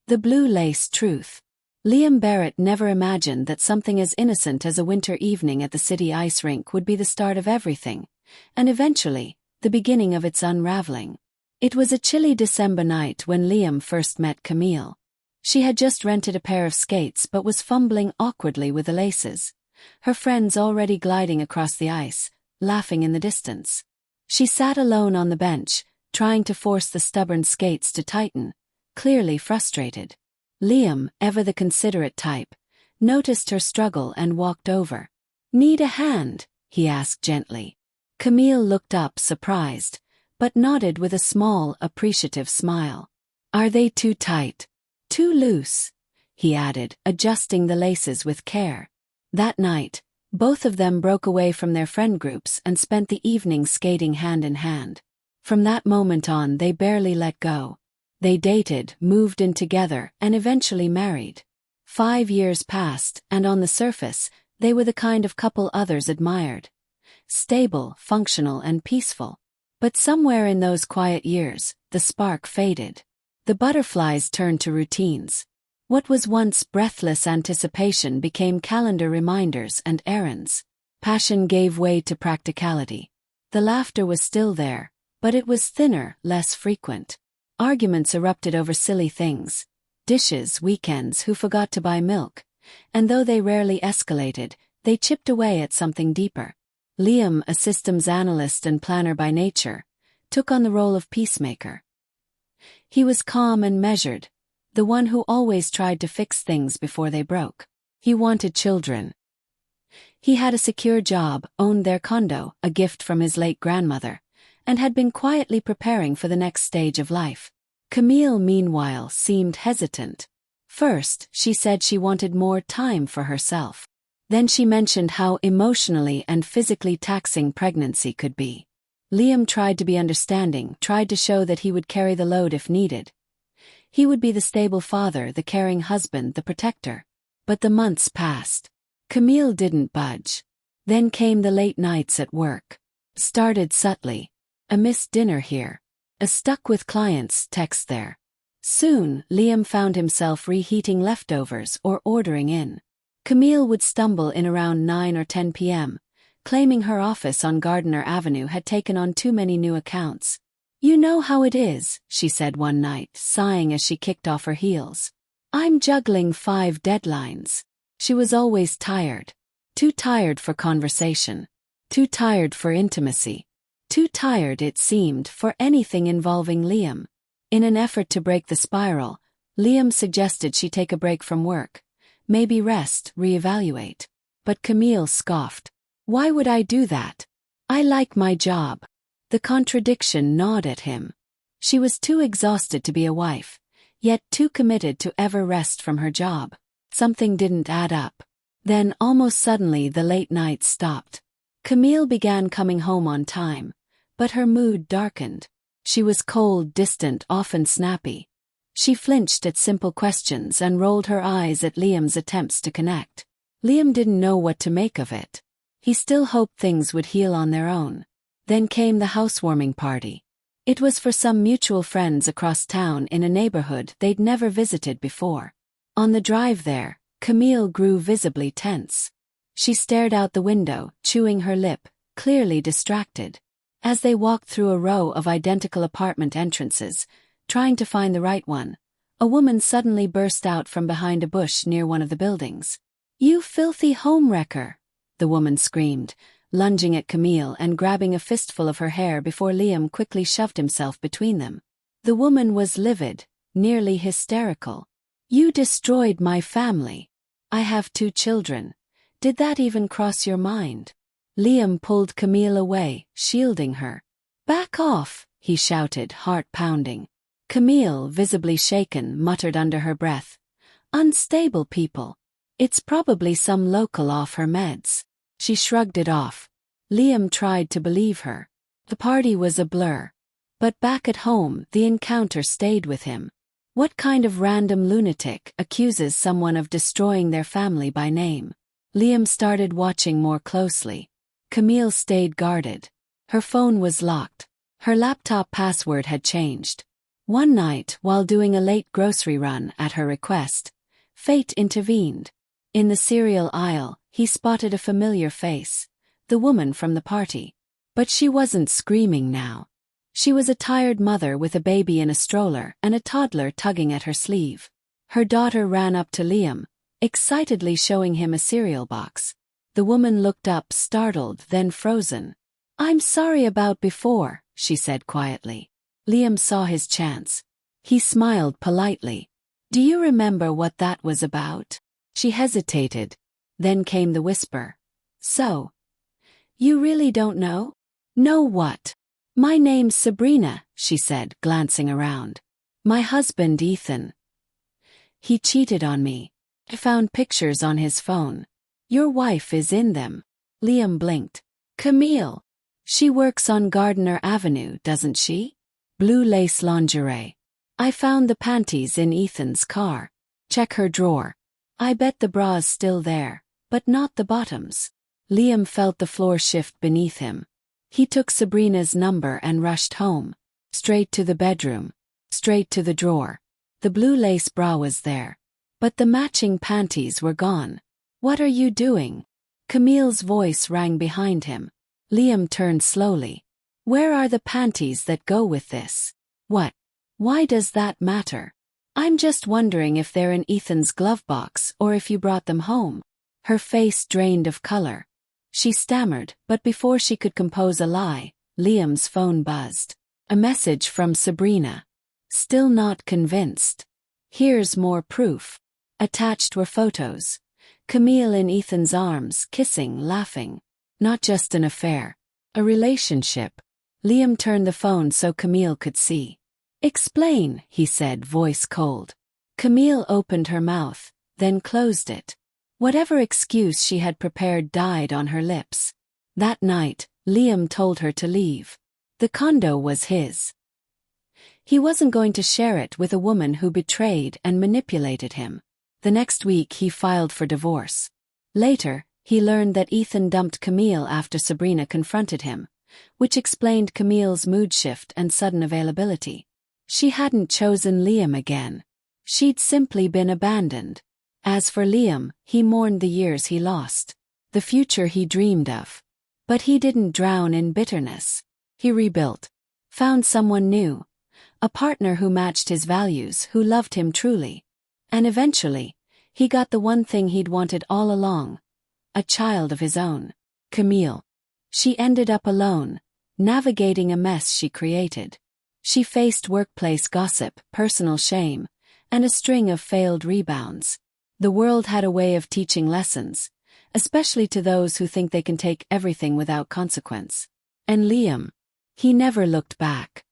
The blue lace truth. Liam Barrett never imagined that something as innocent as a winter evening at the city ice rink would be the start of everything, and eventually, the beginning of its unraveling. It was a chilly December night when Liam first met Camille. She had just rented a pair of skates but was fumbling awkwardly with the laces, her friends already gliding across the ice, laughing in the distance. She sat alone on the bench, trying to force the stubborn skates to tighten, clearly frustrated. Liam, ever the considerate type, noticed her struggle and walked over. "Need a hand?" he asked gently. Camille looked up surprised, but nodded with a small, appreciative smile. "Are they too tight? Too loose?" he added, adjusting the laces with care. That night, both of them broke away from their friend groups and spent the evening skating hand in hand. From that moment on, they barely let go. They dated, moved in together, and eventually married. 5 years passed, and on the surface, they were the kind of couple others admired. Stable, functional, and peaceful. But somewhere in those quiet years, the spark faded. The butterflies turned to routines. What was once breathless anticipation became calendar reminders and errands. Passion gave way to practicality. The laughter was still there, but it was thinner, less frequent. Arguments erupted over silly things. Dishes, weekends, who forgot to buy milk. And though they rarely escalated, they chipped away at something deeper. Liam, a systems analyst and planner by nature, took on the role of peacemaker. He was calm and measured, the one who always tried to fix things before they broke. He wanted children. He had a secure job, owned their condo, a gift from his late grandmother, and had been quietly preparing for the next stage of life. Camille, meanwhile, seemed hesitant. First, she said she wanted more time for herself. Then she mentioned how emotionally and physically taxing pregnancy could be. Liam tried to be understanding, tried to show that he would carry the load if needed. He would be the stable father, the caring husband, the protector. But the months passed. Camille didn't budge. Then came the late nights at work. Started subtly. A missed dinner here. A stuck with clients text there. Soon, Liam found himself reheating leftovers or ordering in. Camille would stumble in around 9 or 10 p.m., claiming her office on Gardiner Avenue had taken on too many new accounts. "You know how it is," she said one night, sighing as she kicked off her heels. "I'm juggling 5 deadlines." She was always tired. Too tired for conversation. Too tired for intimacy. Too tired, it seemed, for anything involving Liam. In an effort to break the spiral, Liam suggested she take a break from work. Maybe rest, reevaluate. But Camille scoffed. "Why would I do that? I like my job." The contradiction gnawed at him. She was too exhausted to be a wife, yet too committed to ever rest from her job. Something didn't add up. Then, almost suddenly, the late nights stopped. Camille began coming home on time, but her mood darkened. She was cold, distant, often snappy. She flinched at simple questions and rolled her eyes at Liam's attempts to connect. Liam didn't know what to make of it. He still hoped things would heal on their own. Then came the housewarming party. It was for some mutual friends across town in a neighborhood they'd never visited before. On the drive there, Camille grew visibly tense. She stared out the window, chewing her lip, clearly distracted. As they walked through a row of identical apartment entrances, trying to find the right one, a woman suddenly burst out from behind a bush near one of the buildings. "You filthy homewrecker!" the woman screamed, lunging at Camille and grabbing a fistful of her hair before Liam quickly shoved himself between them. The woman was livid, nearly hysterical. "You destroyed my family. I have 2 children. Did that even cross your mind?" Liam pulled Camille away, shielding her. "Back off," he shouted, heart pounding. Camille, visibly shaken, muttered under her breath. "Unstable people. It's probably some local off her meds." She shrugged it off. Liam tried to believe her. The party was a blur. But back at home, the encounter stayed with him. What kind of random lunatic accuses someone of destroying their family by name? Liam started watching more closely. Camille stayed guarded. Her phone was locked. Her laptop password had changed. One night, while doing a late grocery run at her request, fate intervened. In the cereal aisle, he spotted a familiar face, the woman from the party. But she wasn't screaming now. She was a tired mother with a baby in a stroller and a toddler tugging at her sleeve. Her daughter ran up to Liam, excitedly showing him a cereal box. The woman looked up, startled, then frozen. "I'm sorry about before," she said quietly. Liam saw his chance. He smiled politely. "Do you remember what that was about?" She hesitated. Then came the whisper. "So, you really don't know?" "Know what?" "My name's Sabrina," she said, glancing around. "My husband Ethan. He cheated on me. I found pictures on his phone. Your wife is in them." Liam blinked. "Camille. She works on Gardner Avenue, doesn't she? Blue lace lingerie. I found the panties in Ethan's car. Check her drawer. I bet the bra's still there, but not the bottoms." Liam felt the floor shift beneath him. He took Sabrina's number and rushed home. Straight to the bedroom. Straight to the drawer. The blue lace bra was there. But the matching panties were gone. "What are you doing?" Camille's voice rang behind him. Liam turned slowly. "Where are the panties that go with this?" "What? Why does that matter?" "I'm just wondering if they're in Ethan's glove box or if you brought them home." Her face drained of color. She stammered, but before she could compose a lie, Liam's phone buzzed. A message from Sabrina. "Still not convinced? Here's more proof." Attached were photos. Camille in Ethan's arms, kissing, laughing. Not just an affair. A relationship. Liam turned the phone so Camille could see. "Explain," he said, voice cold. Camille opened her mouth, then closed it. Whatever excuse she had prepared died on her lips. That night, Liam told her to leave. The condo was his. He wasn't going to share it with a woman who betrayed and manipulated him. The next week he filed for divorce. Later, he learned that Ethan dumped Camille after Sabrina confronted him, which explained Camille's mood shift and sudden availability. She hadn't chosen Liam again. She'd simply been abandoned. As for Liam, he mourned the years he lost, the future he dreamed of. But he didn't drown in bitterness. He rebuilt. Found someone new. A partner who matched his values, who loved him truly. And eventually, he got the one thing he'd wanted all along. A child of his own. Camille. She ended up alone, navigating a mess she created. She faced workplace gossip, personal shame, and a string of failed rebounds. The world had a way of teaching lessons, especially to those who think they can take everything without consequence. And Liam, he never looked back.